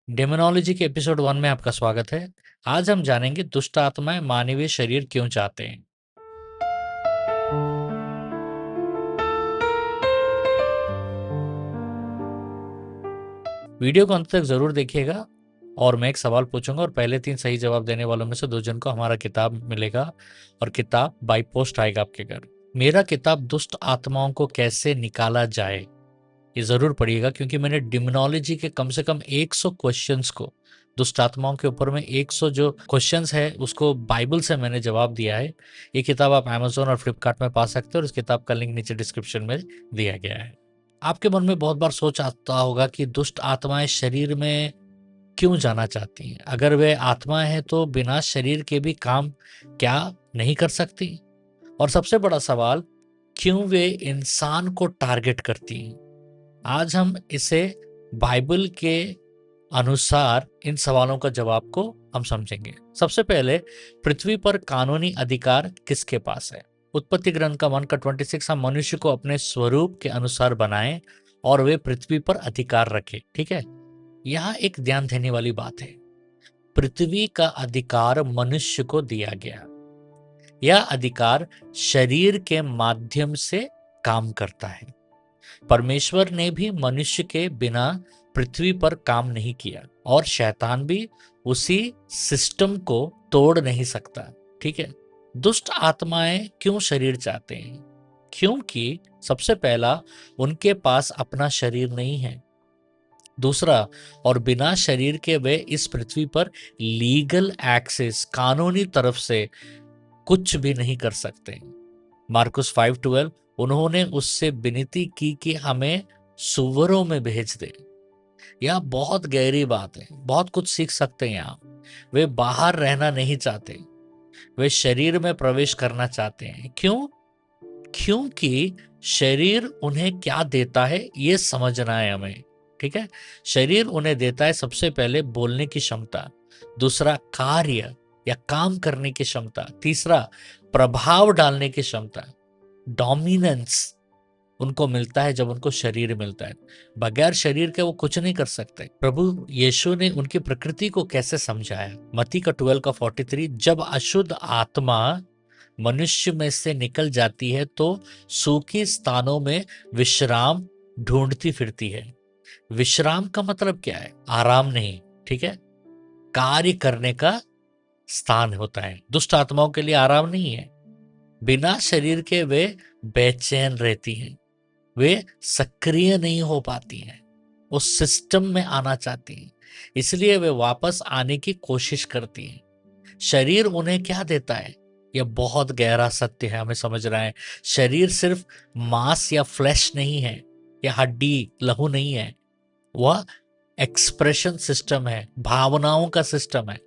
Demonology के episode 1 में आपका स्वागत है। आज हम जानेंगे दुष्ट आत्माएं मानवीय शरीर क्यों चाहते हैं। वीडियो को अंत तक जरूर देखिएगा और मैं एक सवाल पूछूंगा और पहले 3 सही जवाब देने वालों में से 2 जन को हमारा किताब मिलेगा और किताब बाय पोस्ट आएगा आपके घर। मेरा किताब दुष्ट आत्माओं को कैसे निकाला जाए ये जरूर पढ़िएगा, क्योंकि मैंने डिमोनोलॉजी के कम से कम 100 क्वेश्चंस को, दुष्ट आत्माओं के ऊपर में 100 जो क्वेश्चंस है उसको बाइबल से मैंने जवाब दिया है। ये किताब आप अमेज़न और फ्लिपकार्ट में पा सकते हो और इस किताब का लिंक नीचे डिस्क्रिप्शन में दिया गया है। आपके मन में बहुत बार सोच आता होगा कि दुष्ट आत्माएं शरीर में क्यों जाना चाहती हैं? अगर वे आत्माएं हैं तो बिना शरीर के भी काम क्या नहीं कर सकती? और सबसे बड़ा सवाल, क्यों वे इंसान को टारगेट करती हैं? आज हम इसे बाइबल के अनुसार इन सवालों का जवाब को हम समझेंगे। सबसे पहले, पृथ्वी पर कानूनी अधिकार किसके पास है? उत्पत्ति ग्रंथ का 1 का 26, हम मनुष्य को अपने स्वरूप के अनुसार बनाएं और वे पृथ्वी पर अधिकार रखें। ठीक है, यहाँ एक ध्यान देने वाली बात है। पृथ्वी का अधिकार मनुष्य को दिया गया। यह अधिकार शरीर के माध्यम से काम करता है। परमेश्वर ने भी मनुष्य के बिना पृथ्वी पर काम नहीं किया और शैतान भी उसी सिस्टम को तोड़ नहीं सकता। ठीक है, दुष्ट आत्माएं क्यों शरीर चाहते हैं? क्योंकि सबसे पहला, उनके पास अपना शरीर नहीं है। दूसरा, और बिना शरीर के वे इस पृथ्वी पर लीगल एक्सेस, कानूनी तरफ से कुछ भी नहीं कर सकते। मार्कुस 5:12, उन्होंने उससे विनती की कि हमें सुअरों में भेज दे। यह बहुत गहरी बात है, बहुत कुछ सीख सकते हैं आप। वे बाहर रहना नहीं चाहते, वे शरीर में प्रवेश करना चाहते हैं। क्यों? क्योंकि शरीर उन्हें क्या देता है ये समझना है हमें। ठीक है, शरीर उन्हें देता है सबसे पहले बोलने की क्षमता, दूसरा कार्य या काम करने की क्षमता, तीसरा प्रभाव डालने की क्षमता, डोमिनेंस उनको मिलता है जब उनको शरीर मिलता है। बगैर शरीर के वो कुछ नहीं कर सकते। प्रभु यीशु ने उनकी प्रकृति को कैसे समझाया? मत्ती का 12 का 43, जब अशुद्ध आत्मा मनुष्य में से निकल जाती है तो सूखी स्थानों में विश्राम ढूंढती फिरती है। विश्राम का मतलब क्या है? आराम नहीं, ठीक है, कार्य करने का स्थान होता है। दुष्ट आत्माओं के लिए आराम नहीं है। बिना शरीर के वे बेचैन रहती हैं, वे सक्रिय नहीं हो पाती हैं, उस सिस्टम में आना चाहती हैं, इसलिए वे वापस आने की कोशिश करती हैं। शरीर उन्हें क्या देता है? यह बहुत गहरा सत्य है, हमें समझना है। शरीर सिर्फ मांस या फ्लैश नहीं है, या हड्डी लहू नहीं है। वह एक्सप्रेशन सिस्टम है, भावनाओं का सिस्टम है।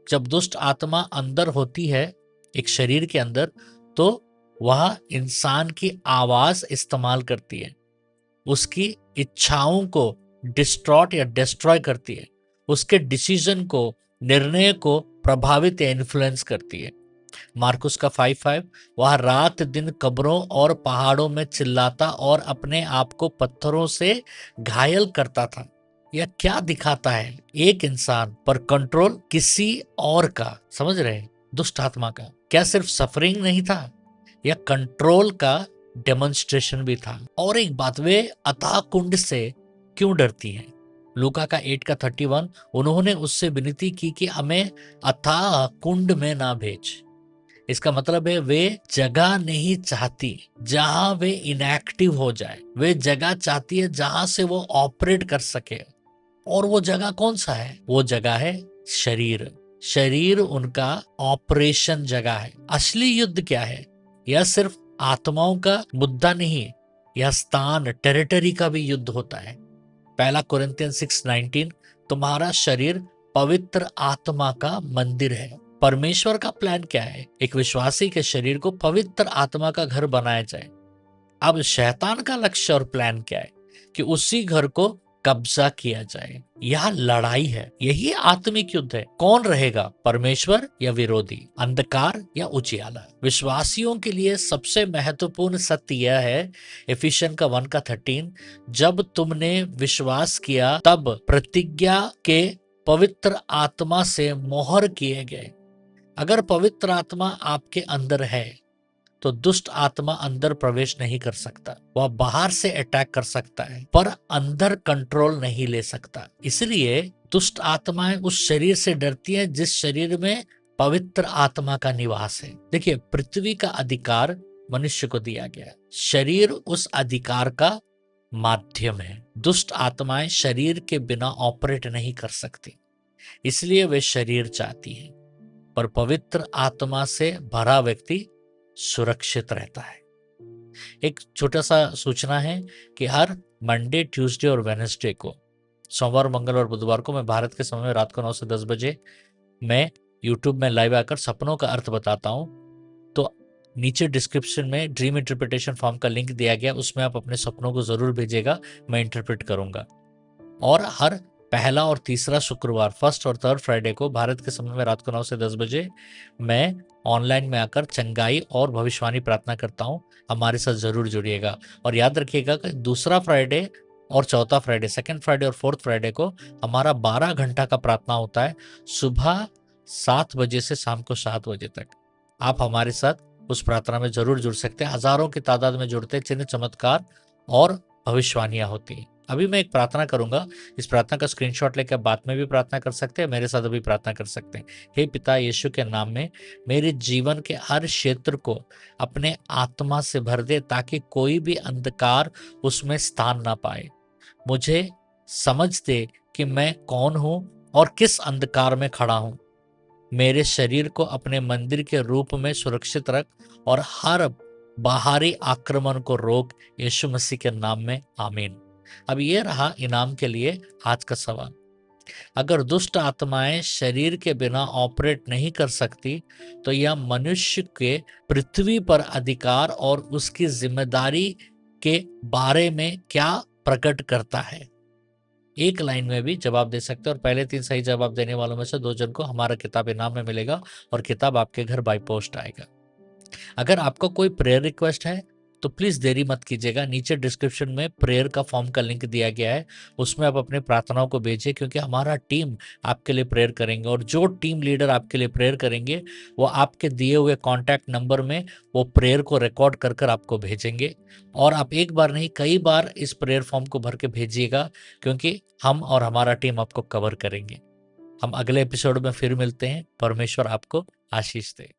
जब दुष्ट आत्मा अंदर होती है एक शरीर के अंदर, तो वह इंसान की आवाज इस्तेमाल करती है, उसकी इच्छाओं को डिस्ट्रॉट या डिस्ट्रॉय करती है, उसके डिसीजन को, निर्णय को प्रभावित या इन्फ्लुएंस करती है। मार्कुस का 5:5, वह रात दिन कब्रों और पहाड़ों में चिल्लाता और अपने आप को पत्थरों से घायल करता था। यह क्या दिखाता है? एक इंसान पर कंट्रोल किसी और का। समझ रहे हैं? दुष्ट आत्मा का क्या सिर्फ सफरिंग नहीं था, यह कंट्रोल का डेमोन्स्ट्रेशन भी था। और एक बात, वे अथाह कुंड से क्यों डरती हैं? लूका का 8 का 31, उन्होंने उससे विनती की कि हमें अथाह कुंड में ना भेज। इसका मतलब है वे जगह नहीं चाहती जहां वे इनएक्टिव हो जाए, वे जगह चाहती है जहां से वो ऑपरेट कर सके। और वो जगह कौन सा है? वो जगह है शरीर। शरीर उनका ऑपरेशन जगह है। असली युद्ध क्या है? यह सिर्फ आत्माओं का मुद्दा नहीं, यह स्थान, टेरिटरी का भी युद्ध होता है। पहला कुरिन्थियन 6:19, तुम्हारा शरीर पवित्र आत्मा का मंदिर है। परमेश्वर का प्लान क्या है? एक विश्वासी के शरीर को पवित्र आत्मा का घर बनाया जाए। अब शैतान का लक्ष्य और प्लान क्या है? कि उसी घर को कब्जा किया जाए। यह लड़ाई है, यही आत्मिक युद्ध है। कौन रहेगा, परमेश्वर या विरोधी, अंधकार या उजियाला? विश्वासियों के लिए सबसे महत्वपूर्ण सत्य यह है, इफिसियन का 1 का 13, जब तुमने विश्वास किया तब प्रतिज्ञा के पवित्र आत्मा से मोहर किए गए। अगर पवित्र आत्मा आपके अंदर है तो दुष्ट आत्मा अंदर प्रवेश नहीं कर सकता। वह बाहर से अटैक कर सकता है पर अंदर कंट्रोल नहीं ले सकता। इसलिए दुष्ट आत्माएं उस शरीर से डरती हैं जिस शरीर में पवित्र आत्मा का निवास है। देखिए, पृथ्वी का अधिकार मनुष्य को दिया गया है। शरीर उस अधिकार का माध्यम है। दुष्ट आत्माएं शरीर के बिना ऑपरेट नहीं कर सकती, इसलिए वे शरीर चाहती हैं। पर पवित्र आत्मा से भरा व्यक्ति सुरक्षित रहता है। एक छोटा सा सूचना है कि हर मंडे, ट्यूसडे और वेडनेसडे को, सोमवार, मंगल और बुधवार को मैं भारत के समय में रात को 9 से 10 बजे मैं यूट्यूब में लाइव आकर सपनों का अर्थ बताता हूं। तो नीचे डिस्क्रिप्शन में ड्रीम इंटरप्रिटेशन फॉर्म का लिंक दिया गया, उसमें आप अपने सपनों को जरूर भेजिएगा, मैं इंटरप्रेट करूंगा। और हर पहला और तीसरा शुक्रवार, फर्स्ट और थर्ड फ्राइडे को भारत के समय में रात को 9 से 10 बजे मैं ऑनलाइन में आकर चंगाई और भविष्यवाणी प्रार्थना करता हूं। हमारे साथ जरूर जुड़िएगा। और याद रखिएगा कि दूसरा फ्राइडे और चौथा फ्राइडे, सेकंड फ्राइडे और फोर्थ फ्राइडे को हमारा 12 घंटा का प्रार्थना होता है, सुबह 7 बजे से शाम को 7 बजे तक। आप हमारे साथ उस प्रार्थना में जरूर जुड़ सकते हैं। हजारों की तादाद में जुड़ते हैं, चिन्ह, चमत्कार और भविष्यवाणियां होती हैं। अभी मैं एक प्रार्थना करूंगा, इस प्रार्थना का स्क्रीनशॉट लेकर बाद में भी प्रार्थना कर सकते हैं, मेरे साथ अभी प्रार्थना कर सकते हैं। हे पिता, यीशु के नाम में मेरे जीवन के हर क्षेत्र को अपने आत्मा से भर दे ताकि कोई भी अंधकार उसमें स्थान ना पाए। मुझे समझ दे कि मैं कौन हूं और किस अंधकार में खड़ा हूं। मेरे शरीर को अपने मंदिर के रूप में सुरक्षित रख और हर बाहरी आक्रमण को रोक, यीशु मसीह के नाम में, आमीन। अब ये रहा इनाम के लिए आज का सवाल। अगर दुष्ट आत्माएं शरीर के बिना ऑपरेट नहीं कर सकती तो यह मनुष्य के पृथ्वी पर अधिकार और उसकी जिम्मेदारी के बारे में क्या प्रकट करता है? एक लाइन में भी जवाब दे सकते हैं और पहले 3 सही जवाब देने वालों में से 2 जन को हमारा किताब इनाम में मिलेगा और किताब आपके घर बाय पोस्ट आएगा। अगर आपका कोई प्रेयर रिक्वेस्ट है तो प्लीज देरी मत कीजिएगा, नीचे डिस्क्रिप्शन में प्रेयर का फॉर्म का लिंक दिया गया है, उसमें आप अपने प्रार्थनाओं को भेजिए, क्योंकि हमारा टीम आपके लिए प्रेयर करेंगे। और जो टीम लीडर आपके लिए प्रेयर करेंगे वो आपके दिए हुए कॉन्टैक्ट नंबर में वो प्रेयर को रिकॉर्ड कर कर आपको भेजेंगे। और आप एक बार नहीं, कई बार इस प्रेयर फॉर्म को भर के भेजिएगा, क्योंकि हम और हमारा टीम आपको कवर करेंगे। हम अगले एपिसोड में फिर मिलते हैं। परमेश्वर आपको आशीष दे।